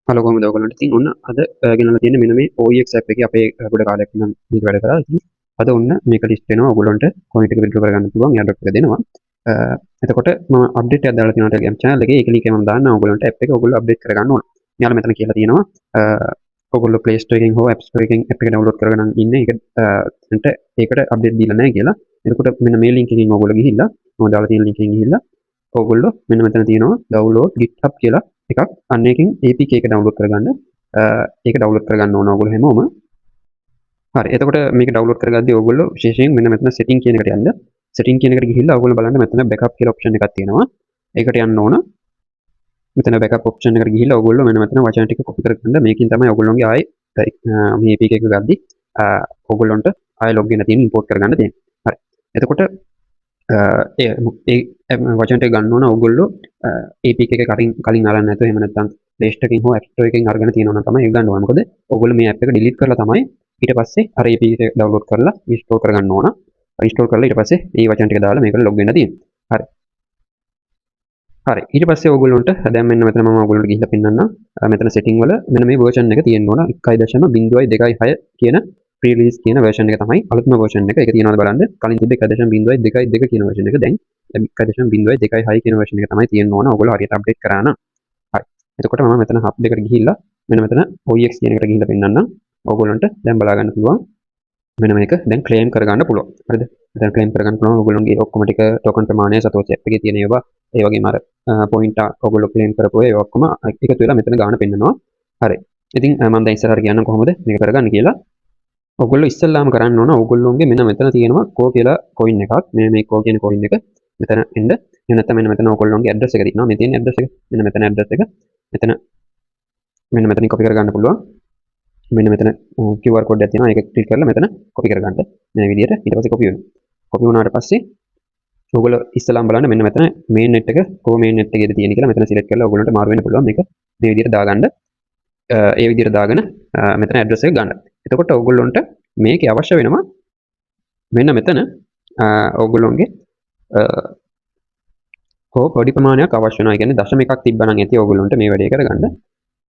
Hello කොහමද ඔයගොල්ලන්ට? ඉතින් ඔන්න අද ගෙනල්ලා තියෙන්නේ මෙන්න මේ OEX app එකේ අපේ ගොඩ කාලයක් ඉඳන් මේක වැඩ කරා. ඉතින් අද ඔන්න මේක ලිස්ට් වෙනවා ඔයගොල්ලන්ට coin එක withdraw කරගන්න පුළුවන්. එයාට එක දෙනවා. එතකොට මම අප්ඩේට් එකක් දාලා තියෙනවා Telegram channel එකේ. ඒක ලින්ක් එක මම දාන්නම් ඔයගොල්ලන්ට app එක ඔයගොල්ලෝ අප්ඩේට් කරගන්න ඕන. මෙයාලා මෙතන කියලා තියෙනවා ඔයගොල්ලෝ Play Store එකෙන් හෝ App Store එකෙන් app එක download කරගෙන ඉන්නේ. ඒකට අප්ඩේට් දීලා නැහැ කියලා. එතකොට මෙන්න මේ link එකෙන් ඔයගොල්ලෝ ගිහිල්ලා මම දාලා තියෙන link එකෙන් ගිහිල්ලා ඔයගොල්ලෝ මෙන්න මෙතන තියෙනවා download GitHub කියලා එකක්. අන්න එකෙන් APK එක download කරගන්න. ඒක download කරගන්න ඕන ඔයගොල්ලෝ හැමෝම. හරි. එතකොට මේක download කරගද්දී ඔයගොල්ලෝ විශේෂයෙන් මෙන්න මෙතන setting කියන එකට යන්න. setting කියන එකට ගිහිල්ලා ඔයගොල්ලෝ බලන්න මෙතන backup කියලා option එකක් තියෙනවා. ඒකට යන්න ඕන. මෙතන backup option එකට ගිහිල්ලා ඔයගොල්ලෝ මෙන්න මෙතන වචන ටික copy කරගන්න. මේකෙන් තමයි ඔයගොල්ලෝගේ ආයේ මේ APK එක ගද්දී ඔයගොල්ලන්ට ආයේ log in තියෙන import කරගන්න තියෙන්නේ. හරි. එතකොට ඒ වචන ටික ගන්න ඕන ඔයගොල්ලෝ APK එක කලින් අරන් නැතුව එහෙම නැත්නම් Play Store එකකින් හෝ App Store එකකින් අරගෙන තියෙනවා නම් තමයි ඒක ගන්න ඕන. මොකද ඔයගොල්ලෝ මේ app එක delete කරලා තමයි ඊට පස්සේ අර APK එක download කරලා install කරගන්න ඕන. install කරලා ඊට පස්සේ මේ වචන ටික දාලා මේකට log වෙන්න තියෙනවා. හරි. හරි. ඊට පස්සේ ඔයගොල්ලන්ට දැන් මෙන්න මෙතන මම ඔයගොල්ලන්ට ගිහිල්ලා පෙන්නන්නම්. මෙතන setting වල මෙන්න මේ version එක තියෙන්න ඕන 1.0.26 කියන pre-release කියන version එක තමයි අලුත්ම version එක. ඒක තියනවාද බලන්න. කලින් තිබ්බ 1.0.22 කියන version එක දැන් 1.0.26 කියන version එක තමයි තියෙන්න ඕන. ඔයගොල්ලෝ හරියට update කරා නම්. හරි. එතකොට මම මෙතන hub එකට ගිහිල්ලා මෙන්න මෙතන OEX කියන එකට ගිහිල්ලා පෙන්නන්නම්. ඔයගොල්ලන්ට දැන් බලා ගන්න පුළුවන්. මෙන්න මේක දැන් claim කරගන්න පුළුවන්. හරිද? දැන් claim කරගන්න පුළුවන් ඔයගොල්ලෝගේ ඔක්කොම ටික token ප්‍රමාණය සතෝෂි app එකේ තියෙන ඒවා ඒ වගේම අර point ඔයගොල්ලෝ claim කරපු ඒවා ඔක්කොම එකතු වෙලා මෙතන ගාන පෙන්නනවා. හරි. ඉතින් මම දැන් ඉස්සරහට කියන්නම් කොහොමද මේක කරගන්න කියලා. ඔයගොල්ලෝ ඉස්සෙල්ලාම කරන්න ඕන ඔයගොල්ලෝගේ මෙන්න මෙතන තියෙනවා කෝ කියලා coin එකක්. මේ කෝ කියන coin එක මෙතන එන්න. එහෙම නැත්නම් මෙන්න මෙතන ඔයගොල්ලෝගේ address එක තියෙනවා. මේ තියෙන address එක. මෙන්න මෙතන address එක. මෙන්න මෙතනින් copy කරගන්න පුළුවන්. මෙන්න මෙතන QR code එකක් තියෙනවා. ඒක ක්ලික් කරලා මෙතන copy කරගන්න. මේ විදිහට ඊට පස්සේ copy වෙනවා. copy වුණාට පස්සේ ඔයගොල්ලෝ ඉස්සලාම බලන්න මෙන්න මෙතන main net එක කො main net එකේද තියෙන කියලා මෙතන select කරලා ඔයගොල්ලන්ට මාරු වෙන්න පුළුවන්. මේක මේ විදිහට දාගන්න. ඒ විදිහට දාගෙන මෙතන address එක ගන්න. එතකොට ඔයගොල්ලන්ට මේකේ අවශ්‍ය වෙනවා මෙන්න මෙතන ඔයගොල්ලන්ගේ කො පොඩි ප්‍රමාණයක් අවශ්‍ය වෙනවා. ඒ කියන්නේ දශම එකක් තිබ්බනම් ඇති ඔයගොල්ලන්ට මේ වැඩේ කරගන්න.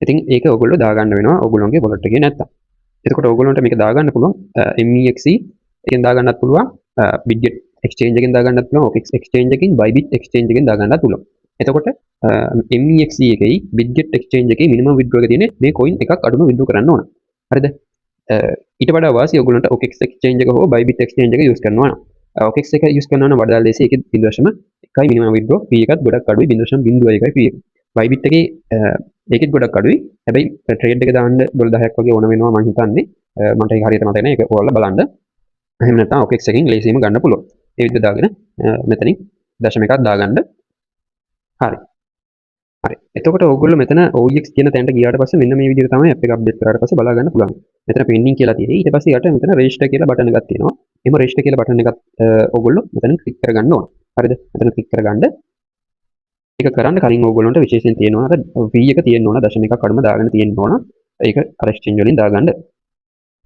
ඉතින් ඒක ඔයගොල්ලෝ දාගන්න වෙනවා ඔයගොල්ලන්ගේ wallet එකේ නැත්තම්. එතකොට ඔයගොල්ලන්ට මේක දාගන්න පුළුවන් MEXC එකෙන් දාගන්නත් පුළුවන් Bitget exchange එකෙන් දාගන්නත් පුළුවන් OEX exchange එකකින් Bybit exchange එකෙන් දාගන්නත් පුළුවන්. එතකොට MEXC එකේ Bitget exchange එකේ minimum withdraw එක තියෙන්නේ මේ coin එකක් අඩුම withdraw කරන්න ඕන. හරිද? ඊට වඩා වාසිය ඔයගොල්ලන්ට OEX exchange එක හෝ Bybit exchange එක use කරනවා නම් OEX එක use කරනවා නම් වඩා ලේසි. ඒකේ 0.1 minimum withdraw fee එකත් ගොඩක් අඩුයි 0.01 fee එක. Bybit එකේ ඒකෙත් ගොඩක් අඩුයි. හැබැයි ට්‍රේඩ් එක දාන්න $10ක් වගේ ඕන වෙනවා මම හිතන්නේ. මට ඒක හරියට මතක නැහැ. ඒක ඔයාලා බලන්න. එහෙම නැත්නම් OEX එකෙන් ලේසියෙන්ම ගන්න පුළුවන්. ඒ විදිහට දාගෙන මෙතනින් දශම එකක් දාගන්න. හරි. හරි. එතකොට ඔයගොල්ලෝ මෙතන OEX කියන තැනට ගියාට පස්සේ මෙන්න මේ විදිහට තමයි app එක අප්ඩේට් කරාට පස්සේ බලා ගන්න පුළුවන්. මෙතන pending කියලා තියෙයි. ඊට පස්සේ යට මෙතන register කියලා බටන් එකක් තියෙනවා. එහම register කියලා බටන් එකත් ඔයගොල්ලෝ මෙතන click කරගන්න ඕන. හරිද? මෙතන click කරගන්න. ඒක කරන්න කලින් ඕගොල්ලන්ට විශේෂයෙන් තියෙනවා අර fee එක තියෙන්න ඕන දශම එකක් අඩුම දාගෙන තියෙන්න ඕන. ඒක අර exchange වලින් දාගන්න.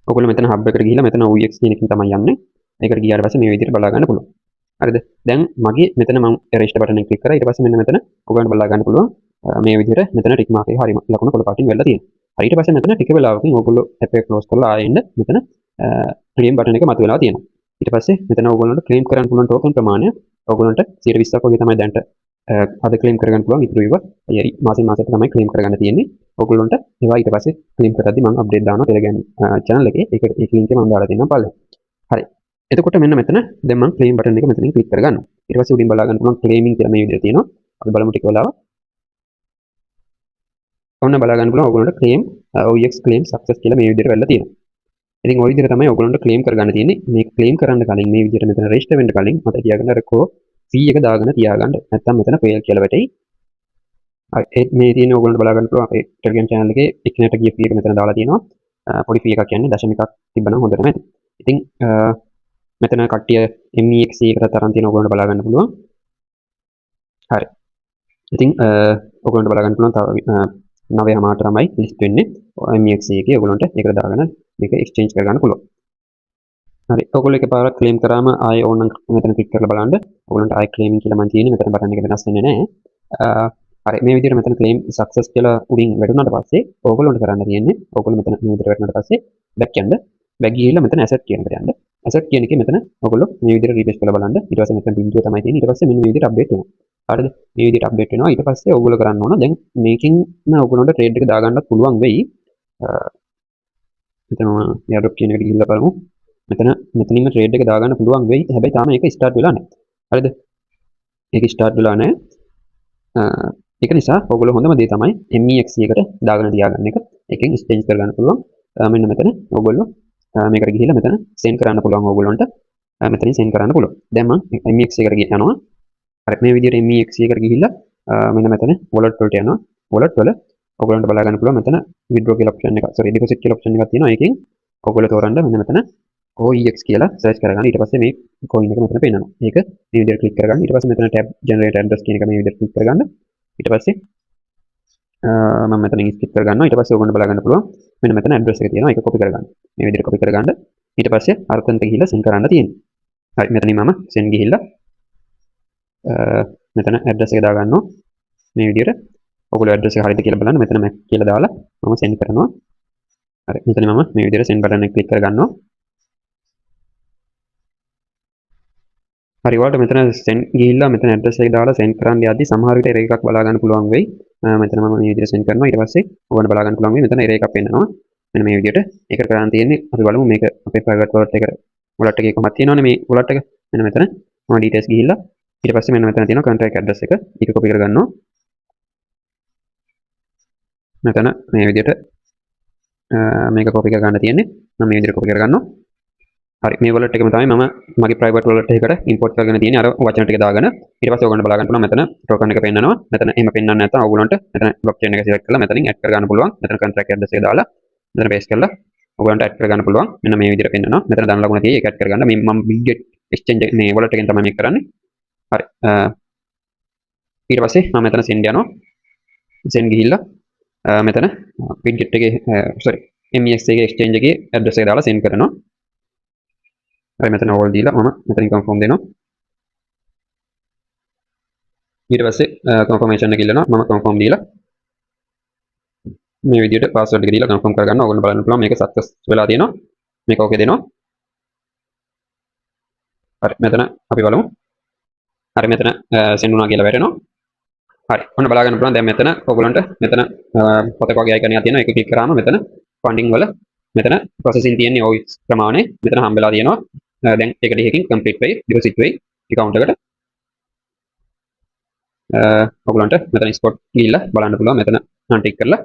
ඔයගොල්ලෝ මෙතන hub එකට ගිහිල්ලා මෙතන OEX කියන එකෙන් තමයි යන්නේ. ඒකට ගියාට පස්සේ මේ විදිහට බලා ගන්න පුළුවන්. හරිද? දැන් මගේ මෙතන මම register button එක click කරා. ඊට පස්සේ මෙන්න මෙතන ඔයගොල්ලන්ට බලා ගන්න පුළුවන්. මේ විදිහට මෙතන tick mark එක හරි ලකුණ පොළ පාටින් වෙලා තියෙනවා. හරි ඊට පස්සේ මෙතන ටික වෙලාවකින් ඔයගොල්ලෝ app එක close කරලා ආයෙ එන්න මෙතන claim button එක මතුවලා තියෙනවා. ඊට පස්සේ මෙතන ඔයගොල්ලන්ට claim කරන්න පුළුවන් token ප්‍රමාණය ඔයගොල්ලන්ට 120ක් වගේ තමයි දැන්ට අද claim කරගන්න පුළුවන්. ඉතුරු ඒවා මාසෙන් මාසෙට තමයි claim කරගන්න තියෙන්නේ. ඔයගොල්ලන්ට ඒවා ඊට පස්සේ claim කරද්දි මම update දානවා Telegram channel එකේ. ඒක link එක මම දාලා දෙන්නම් පල්ලෙහාට. හරි. එතකොට මෙන්න මෙතන දැන් මම claim button එක මෙතනින් click කරගන්නවා. ඊට පස්සේ උඩින් බලා ගන්න පුළුවන් claiming කියලා මේ විදිහට තියෙනවා. අපි බලමු ටික වෙලාවක්. ඔන්න බලා ගන්න පුළුවන් ඔයගොල්ලන්ට claim OEX claim success කියලා මේ විදිහට වෙලා තියෙනවා. ඉතින් ওই විදිහට තමයි ඔයගොල්ලන්ට claim කරගන්න තියෙන්නේ. මේ claim කරන්න කලින් මේ විදිහට මෙතන register වෙන්න කලින් මට තියාගන්න අර fee එක දාගෙන තියාගන්න. නැත්නම් මෙතන fail කියලා වැටෙයි. ඒත් මේ තියෙන ඔයගොල්ලන්ට බලා ගන්න පුළුවන් අපේ Telegram channel එකේ එක්කෙනෙක්ට ගිය fee එක මෙතන දාලා තියෙනවා. පොඩි fee එකක් කියන්නේ දශම එකක් තිබ්බනම් හොඳටම ඇති. ඉතින් මෙතන කට්ටිය MEXC එකට තරම් තියෙන ඔයගොල්ලන්ට බලා ගන්න පුළුවන්. හරි. ඉතින් ඔයගොල්ලන්ට බලා ගන්න පුළුවන් තව 9:00 තමයි ලිස්ට් වෙන්නේ. MEXC එකේ ඔයගොල්ලන්ට ඒකට දාගෙන මේක exchange කරගන්න පුළුවන්. හරි. ඔයගොල්ලෝ එකපාරක් claim කරාම ආයෙ ඕනනම් මෙතන click කරලා බලන්න. ඔයගොල්ලන්ට ආයෙ claiming කියලා මම තියෙන්නේ. මෙතන බටන් එක වෙනස් වෙන්නේ නැහැ. හරි මේ විදිහට මෙතන claim success කියලා උඩින් වැටුණාට පස්සේ ඕගොල්ලන්ට කරන්න තියෙන්නේ ඕගොල්ලෝ මෙතන මේ විදිහට වැටුණාට පස්සේ back යන්න back ගිහිල්ලා මෙතන asset කියන එකට යන්න asset කියන එකේ මෙතන ඕගොල්ලෝ මේ විදිහට refresh කරලා බලන්න ඊට පස්සේ මෙතන බිඳුව තමයි තියෙන්නේ ඊට පස්සේ මෙන්න මේ විදිහට update වෙනවා හරිද මේ විදිහට update වෙනවා ඊට පස්සේ ඕගොල්ලෝ කරන්න ඕන දැන් මේකෙන් ඕගොල්ලන්ට trade එක දාගන්නත් පුළුවන් වෙයි මෙතන airdrop කියන එකට ගිහිල්ලා බලමු මෙතනින්ම trade එක දාගන්න පුළුවන් වෙයි හැබැයි තාම ඒක start වෙලා නැහැ හරිද ඒක start වෙලා නැහැ ඒක නිසා ඔයගොල්ලෝ හොඳම දේ තමයි MEX එකට දාගෙන තියාගන්න එක. එකෙන් exchange කරගන්න පුළුවන්. මෙන්න මෙතන ඔයගොල්ලෝ මේකට ගිහිල්ලා මෙතන send කරන්න පුළුවන් ඔයගොල්ලන්ට. මෙතනින් send කරන්න පුළුවන්. දැන් මම MEX එකට යනවා. හරි මේ විදිහට MEX එකට ගිහිල්ලා මෙන්න මෙතන wallet වලට යනවා. wallet වල ඔයගොල්ලන්ට බලා ගන්න පුළුවන් මෙතන withdraw කියලා option එක. sorry deposit කියලා option එකක් තියෙනවා. ඒකෙන් ඔයගොල්ලෝ තෝරන්න මෙන්න මෙතන OEX කියලා search කරගන්න. ඊට පස්සේ මේ coin එක මෙතන පෙන්නනවා. ඒක මේ විදිහට click කරගන්න. ඊට පස්සේ මෙතන tab generate address කියන එක මේ විදිහට click කරගන්න. ඊට පස්සේ මම මෙතනින් skip කරගන්නවා ඊට පස්සේ ඔයගොල්ලෝ බලා ගන්න පුළුවන් මෙන්න මෙතන address එක තියෙනවා ඒක copy කරගන්න මේ විදිහට copy කරගන්න ඊට පස්සේ අරතන්ට ගිහිල්ලා send කරන්න තියෙනවා හරි මෙතනින් මම send ගිහිල්ලා මෙතන address එක දාගන්නවා මේ විදිහට ඔයගොල්ලෝ address එක හරියද කියලා බලන්න මෙතන mac කියලා දාලා මම send කරනවා හරි මෙතන මම මේ විදිහට send button එක click කරගන්නවා හරි ඔයාලට මෙතන send ගිහිල්ලා මෙතන address එක දාලා send කරන්න යද්දි සමහර විට error එකක් බලා ගන්න පුළුවන් වෙයි. මෙතන මම මේ විදිහට send කරනවා. ඊට පස්සේ ඔයගොල්ලෝ බලා ගන්න පුළුවන් වෙයි මෙතන error එකක් පෙන්නනවා. මෙන්න මේ විදිහට ඒක කරන්න තියෙන්නේ අපි බලමු මේක අපේ private wallet එකේ කොහොමද තියෙනවනේ මේ wallet එක. මෙන්න මෙතන මම details ගිහිල්ලා ඊට පස්සේ මෙන්න මෙතන තියෙනවා contract address එක. ඒක copy කරගන්නවා. මෙතන මේ විදිහට මේක copy කරගන්න තියෙන්නේ. මම මේ විදිහට copy කරගන්නවා. හරි මේ wallet එකම තමයි මම මගේ private wallet එකකට import කරගෙන තියෙන්නේ අර වචන ටික දාගෙන ඊට පස්සේ ඔයගොල්ලන්ට බලා ගන්න පුළුවන් මෙතන token එක පෙන්නනවා මෙතන එහෙම පෙන්නන්නේ නැත්නම් ඔයගොල්ලන්ට මෙතන blockchain එක select කරලා මෙතනින් add කර ගන්න පුළුවන් මෙතන contract address එක දාලා මෙතන paste කරලා ඔයගොල්ලන්ට add කර ගන්න පුළුවන් මෙන්න මේ විදිහට පෙන්නනවා මෙතන දන්න ලකුණ තියෙයි ඒක add කර ගන්න මේ මම big exchange මේ wallet එකෙන් තමයි මේක කරන්නේ හරි ඊට පස්සේ මම මෙතන send යනවා send ගිහිල්ලා මෙතන widget එකේ sorry MEX එකේ exchange එකේ address එක දාලා send කරනවා හරි මෙතන all දීලා මම මෙතනින් confirm දෙනවා ඊට පස්සේ confirmation එක ඉල්ලනවා මම confirm දීලා මේ විදිහට password එක දීලා confirm කරගන්න ඕගොල්ලෝ බලන්න පුළුවන් මේක success වෙලා තියෙනවා මේක okay දෙනවා හරි මෙතන අපි බලමු හරි මෙතන send වුණා කියලා වැටෙනවා හරි ඔන්න බලා ගන්න පුළුවන් දැන් මෙතන ඔයගොල්ලන්ට මෙතන පොතක වගේ icon එකක් තියෙනවා ඒක click කරාම මෙතන funding වල මෙතන processing තියෙන්නේ OEX ප්‍රමාණය මෙතන හම්බෙලා තියෙනවා දැන් ඒකට එකකින් complete වෙයි deposit වෙයි account එකට ඔයගොල්ලන්ට මෙතන spot ගිහිල්ලා බලන්න පුළුවන් මෙතන untick කරලා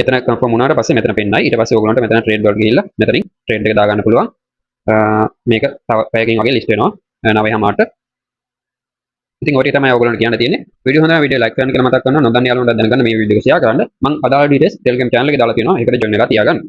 එතන confirm වුණාට පස්සේ මෙතන පෙන්නයි ඊට පස්සේ ඔයගොල්ලන්ට මෙතන trade වලට ගිහිල්ලා මෙතනින් trade එක දාගන්න පුළුවන් මේක තව පැයකින් වගේ list වෙනවා 9:00ට ඉතින් ඔය ටික තමයි ඔයගොල්ලන්ට කියන්න තියෙන්නේ වීඩියෝ හොඳයි වීඩියෝ like කරන්න කියලා මතක් කරනවා නොදන්න යාළුවන්ට දැනගන්න මේ වීඩියෝ එක share කරන්න මම අදාළ details Telegram channel එකේ දාලා තියෙනවා ඒකට join වෙලා තියාගන්න